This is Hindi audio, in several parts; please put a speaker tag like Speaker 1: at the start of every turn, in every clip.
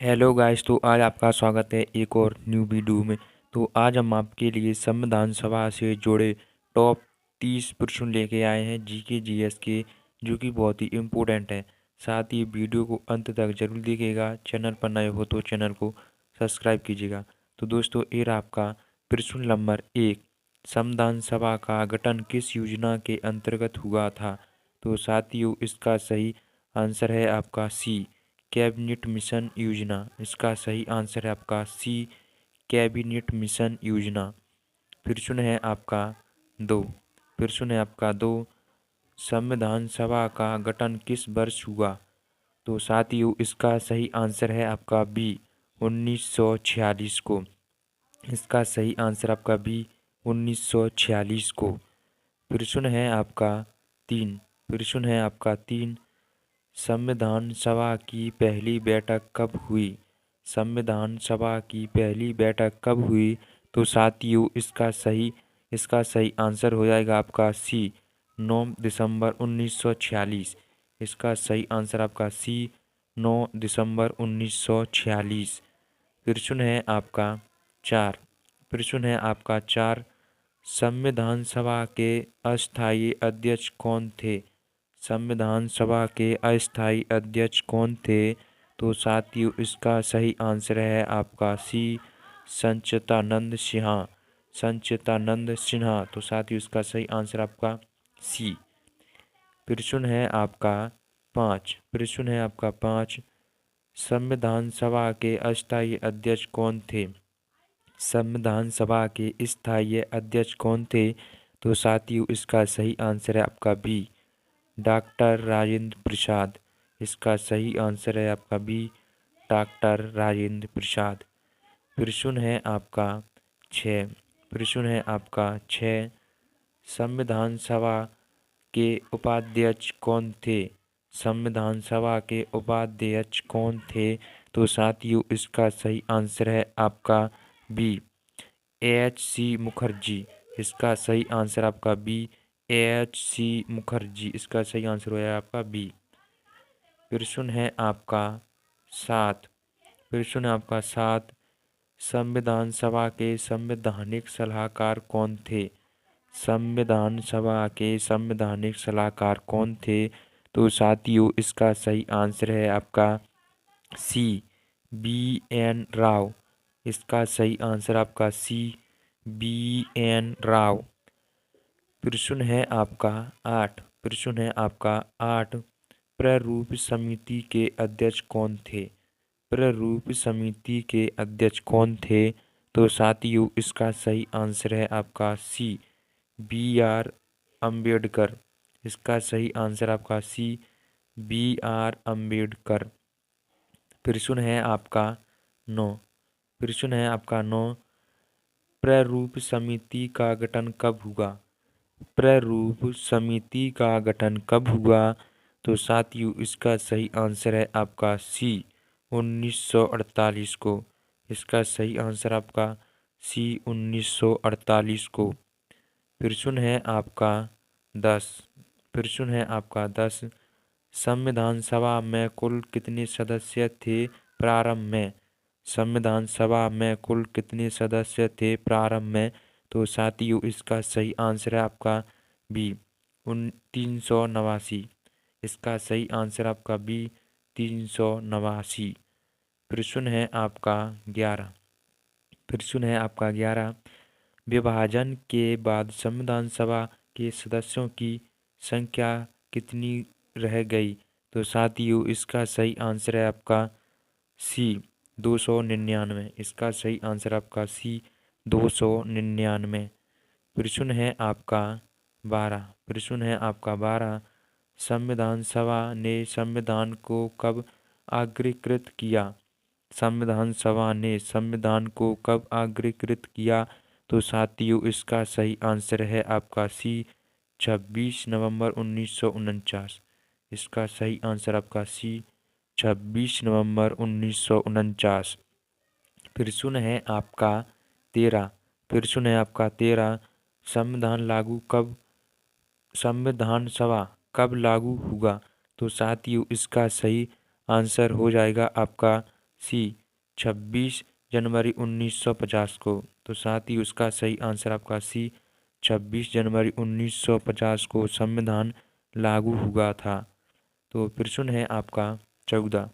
Speaker 1: हेलो गाइस, तो आज आपका स्वागत है एक और न्यू वीडियो में। तो आज हम आपके लिए संविधान सभा से जुड़े टॉप 30 प्रश्न लेके आए हैं जीके जीएस के, जो कि बहुत ही इम्पोर्टेंट है। साथ ही वीडियो को अंत तक जरूर देखिएगा। चैनल पर नए हो तो चैनल को सब्सक्राइब कीजिएगा। तो दोस्तों, ये रहा आपका प्रश्न नंबर 1। संविधान सभा का गठन किस योजना के अंतर्गत हुआ था? तो साथियों, इसका सही आंसर है आपका सी, कैबिनेट मिशन योजना। इसका सही आंसर है आपका सी, कैबिनेट मिशन योजना। प्रश्न है आपका 2। प्रश्न है आपका 2, संविधान सभा का गठन किस वर्ष हुआ? तो साथियों, इसका सही आंसर है आपका बी, 1946 को। इसका सही आंसर आपका बी, 1946 को। प्रश्न है आपका 3। प्रश्न है आपका 3, संविधान सभा की पहली बैठक कब हुई? संविधान सभा की पहली बैठक कब हुई? तो साथियों, इसका सही आंसर हो जाएगा आपका सी, 9 दिसंबर 1946। इसका सही आंसर आपका सी, 9 दिसंबर 1946। प्रश्न है आपका 4। प्रश्न है आपका 4, संविधान सभा के अस्थायी अध्यक्ष कौन थे? संविधान सभा के अस्थायी अध्यक्ष कौन थे? तो साथियों, इसका सही आंसर है आपका सी, संचितानंद सिन्हा। संचितानंद सिन्हा। तो साथियों, इसका सही आंसर आपका सी। प्रश्न है आपका 5। प्रश्न है आपका 5, संविधान सभा के अस्थायी अध्यक्ष कौन थे? संविधान सभा के स्थायी अध्यक्ष कौन थे? तो साथियों, इसका सही आंसर है आपका बी, डॉक्टर राजेंद्र प्रसाद। इसका सही आंसर है आपका बी, डॉक्टर राजेंद्र प्रसाद। प्रश्न है आपका 6। प्रश्न है आपका 6, संविधान सभा के उपाध्यक्ष कौन थे? संविधान सभा के उपाध्यक्ष कौन थे? तो साथियों, इसका सही आंसर है आपका बी, एच सी मुखर्जी। इसका सही आंसर आपका बी, एच सी मुखर्जी। इसका सही आंसर हो जाएगा आपका बी। प्रश्न है आपका 7। प्रश्न है आपका 7, संविधान सभा के संवैधानिक सलाहकार कौन थे? संविधान सभा के संवैधानिक सलाहकार कौन थे? तो साथियों, इसका सही आंसर है आपका सी, बी एन राव। इसका सही आंसर आपका सी, बी एन राव। प्रश्न है आपका 8। प्रश्न है आपका 8, प्रारूप समिति के अध्यक्ष कौन थे? प्रारूप समिति के अध्यक्ष कौन थे? तो साथियों, इसका सही आंसर है आपका सी, बी आर अम्बेडकर। इसका सही आंसर आपका सी, बी आर अम्बेडकर। प्रश्न है आपका 9। प्रश्न है आपका 9, प्रारूप समिति का गठन कब हुआ? प्रारूप समिति का गठन कब हुआ? तो साथियों, इसका सही आंसर है आपका सी, 1948 को। इसका सही आंसर आपका सी, 1948 को। प्रश्न है आपका 10। प्रश्न है आपका 10, संविधान सभा में कुल कितने सदस्य थे प्रारंभ में? संविधान सभा में कुल कितने सदस्य थे प्रारंभ में? तो साथियों, इसका सही आंसर है आपका बी, 389। इसका सही आंसर आपका बी, 389। प्रश्न है आपका 11। प्रश्न है आपका 11, विभाजन के बाद संविधान सभा के सदस्यों की संख्या कितनी रह गई? तो साथियों, इसका सही आंसर है आपका सी, 299। इसका सही आंसर आपका सी, 299। प्रश्न है आपका 12। प्रश्न है आपका 12, संविधान सभा ने संविधान को कब अंगीकृत किया? संविधान सभा ने संविधान को कब अंगीकृत किया? तो साथियों, इसका सही आंसर है आपका सी, 26 नवंबर 1949। इसका सही आंसर आपका सी, 26 नवंबर 1949। प्रश्न है आपका 13। प्रश्न है आपका 13, संविधान सभा कब लागू हुआ? तो साथियों, इसका सही आंसर हो जाएगा आपका सी 26 जनवरी 1950 को। तो साथ ही उसका सही आंसर आपका सी 26 जनवरी 1950 को संविधान लागू हुआ था। तो प्रश्न है आपका 14।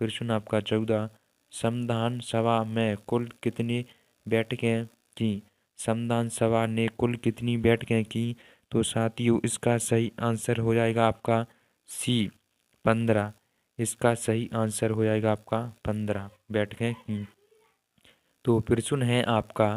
Speaker 1: प्रश्न आपका 14, संविधान सभा में कुल कितनी बैठकें की? संविधान सभा ने कुल कितनी बैठकें की? तो साथियों इसका सही आंसर हो जाएगा आपका सी 15। इसका सही आंसर हो जाएगा आपका 15 बैठकें की। तो प्रश्न है आपका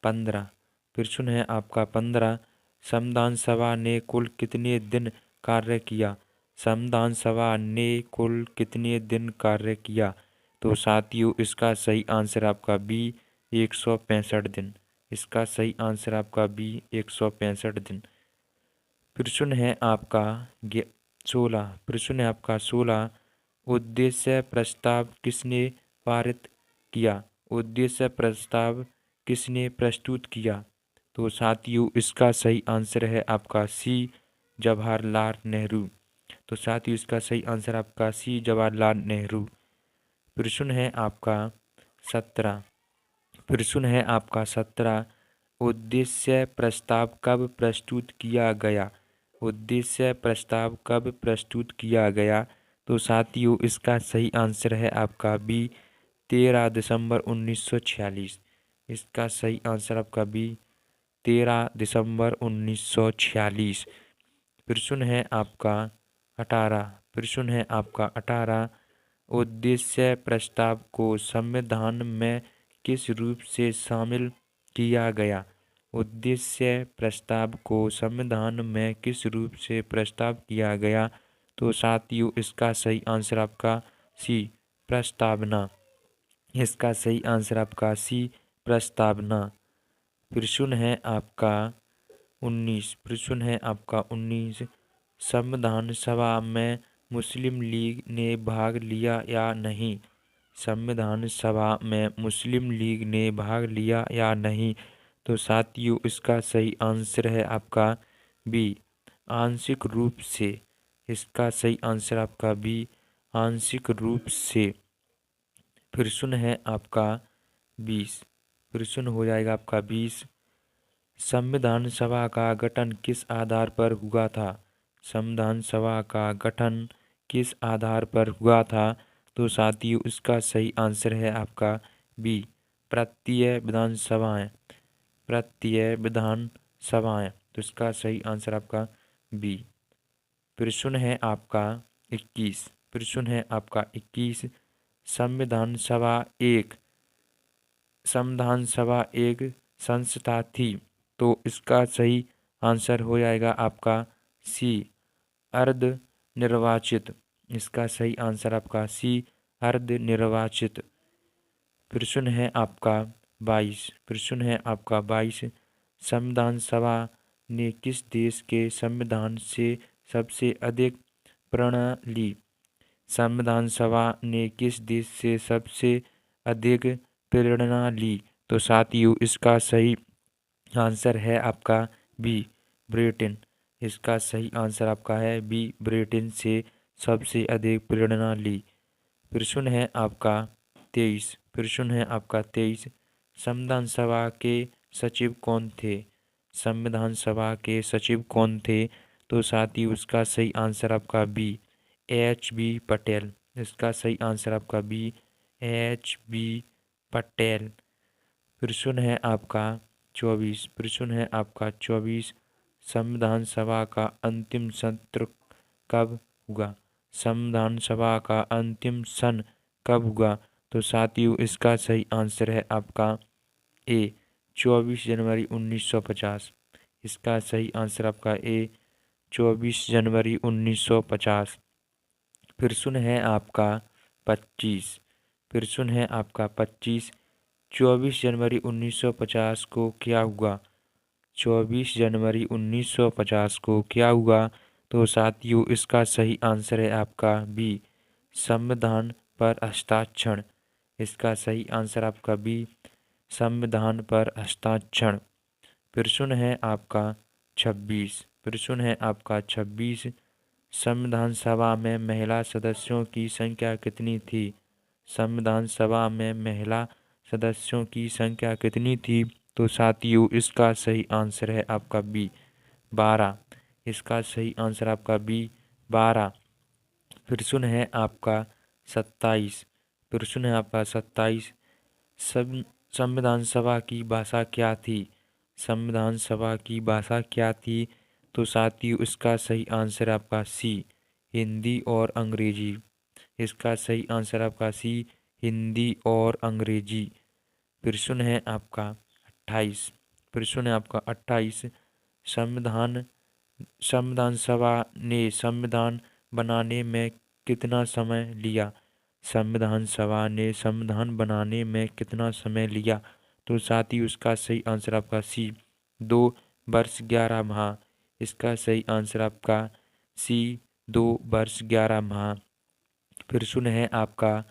Speaker 1: 15। प्रश्न है आपका 15, संविधान सभा ने कुल कितने दिन कार्य किया? संविधान सभा ने कुल कितने दिन कार्य किया? तो साथियों इसका सही आंसर आपका बी 165 दिन। इसका सही आंसर आपका बी 165 दिन। प्रश्न है आपका 16। प्रश्न है आपका 16, उद्देश्य प्रस्ताव किसने पारित किया? उद्देश्य प्रस्ताव किसने प्रस्तुत किया? तो साथियों इसका सही आंसर है आपका सी जवाहरलाल नेहरू। तो साथियों इसका सही आंसर आपका सी जवाहरलाल नेहरू। प्रश्न है आपका 17। प्रश्न है आपका 17, उद्देश्य प्रस्ताव कब प्रस्तुत किया गया? उद्देश्य प्रस्ताव कब प्रस्तुत किया गया? तो साथियों इसका सही आंसर है आपका बी 13 दिसंबर 1946। इसका सही आंसर आपका बी 13 दिसंबर 1946। प्रश्न है आपका 18। प्रश्न है आपका 18, उद्देश्य प्रस्ताव को संविधान में किस रूप से शामिल किया गया? उद्देश्य प्रस्ताव को संविधान में किस रूप से प्रस्ताव किया गया? तो साथियों इसका सही आंसर आपका सी प्रस्तावना। इसका सही आंसर आपका सी प्रस्तावना। प्रश्न है आपका 19। प्रश्न है आपका 19, संविधान सभा में मुस्लिम लीग ने भाग लिया या नहीं? संविधान सभा में मुस्लिम लीग ने भाग लिया या नहीं? तो साथियों इसका सही आंसर है आपका बी आंशिक रूप से। इसका सही आंसर आपका बी आंशिक रूप से। प्रश्न है आपका 20। प्रश्न हो जाएगा आपका 20, संविधान सभा का गठन किस आधार पर हुआ था? संविधान सभा का गठन किस आधार पर हुआ था? तो साथियों इसका सही आंसर है आपका बी प्रांतीय विधानसभाएं। प्रांतीय विधानसभाएं। तो इसका सही आंसर आपका बी। प्रश्न है आपका 21। प्रश्न है आपका 21, संविधान सभा एक संविधान सभा एक संस्था थी। तो इसका सही आंसर हो जाएगा आपका सी अर्ध निर्वाचित। इसका सही आंसर आपका सी अर्ध निर्वाचित। प्रश्न है आपका 22। प्रश्न है आपका 22, संविधान सभा ने किस देश के संविधान से सबसे अधिक प्रेरणा ली? संविधान सभा ने किस देश से सबसे अधिक प्रेरणा ली? तो साथियों इसका सही आंसर है आपका बी ब्रिटेन। इसका सही आंसर आपका है बी ब्रिटेन से सबसे अधिक प्रेरणा ली। प्रश्न है आपका 23। प्रश्न है आपका 23, संविधान सभा के सचिव कौन थे? संविधान सभा के सचिव कौन थे? तो साथी उसका सही आंसर आपका बी H.B. पटेल। इसका सही आंसर आपका बी H.B. पटेल। प्रश्न है आपका 24। प्रश्न है आपका 24, संविधान सभा का अंतिम सत्र कब हुआ? संविधान सभा का अंतिम सन कब हुआ? तो साथियों इसका सही आंसर है आपका ए 24 जनवरी 1950। इसका सही आंसर आपका ए 24 जनवरी 1950। प्रश्न है आपका 25। प्रश्न है आपका 25, 24 जनवरी 1950 को क्या हुआ? 24 जनवरी 1950 को क्या हुआ? तो साथियों इसका सही आंसर है आपका बी संविधान पर हस्ताक्षर। इसका सही आंसर आपका बी संविधान पर हस्ताक्षर। प्रश्न है आपका 26। प्रश्न है आपका 26, संविधान सभा में महिला सदस्यों की संख्या कितनी थी? संविधान सभा में महिला सदस्यों की संख्या कितनी थी? तो साथियों इसका सही आंसर है आपका बी 12। इसका सही आंसर आपका बी 12। प्रश्न है आपका 27। प्रश्न है आपका 27। संविधान सभा की भाषा क्या थी? संविधान सभा की भाषा क्या थी? तो साथियों इसका सही आंसर आपका सी हिंदी और अंग्रेजी। इसका सही आंसर आपका सी हिंदी और अंग्रेजी। प्रश्न है आपका 28। प्रश्न है आपका 28। संविधान संविधान सभा ने संविधान बनाने में कितना समय लिया? संविधान सभा ने संविधान बनाने में कितना समय लिया? तो साथ ही उसका सही आंसर आपका सी 2 वर्ष 11 माह। इसका सही आंसर आपका सी 2 वर्ष 11 माह। प्रश्न है आपका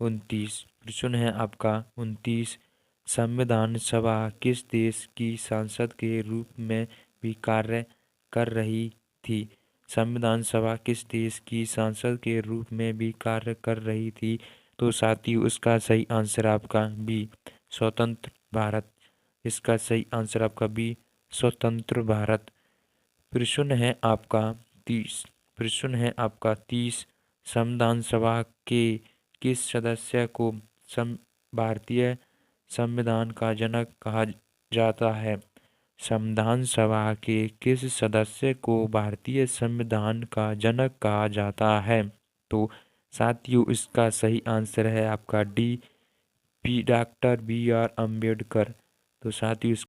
Speaker 1: 29। प्रश्न है आपका 29। संविधान सभा किस देश की संसद के रूप में भी कार्य कर रही थी? संविधान सभा किस देश की संसद के रूप में भी कार्य कर रही थी? तो साथियों उसका सही आंसर आपका बी स्वतंत्र भारत। इसका सही आंसर आपका बी स्वतंत्र भारत। प्रश्न है आपका 30। प्रश्न है आपका 30। संविधान सभा के किस सदस्य को भारतीय संविधान का जनक कहा जाता है? संविधान सभा के किस सदस्य को भारतीय संविधान का जनक कहा जाता है? तो साथियों इसका सही आंसर है आपका D P doctor B R Ambedkar. तो साथियों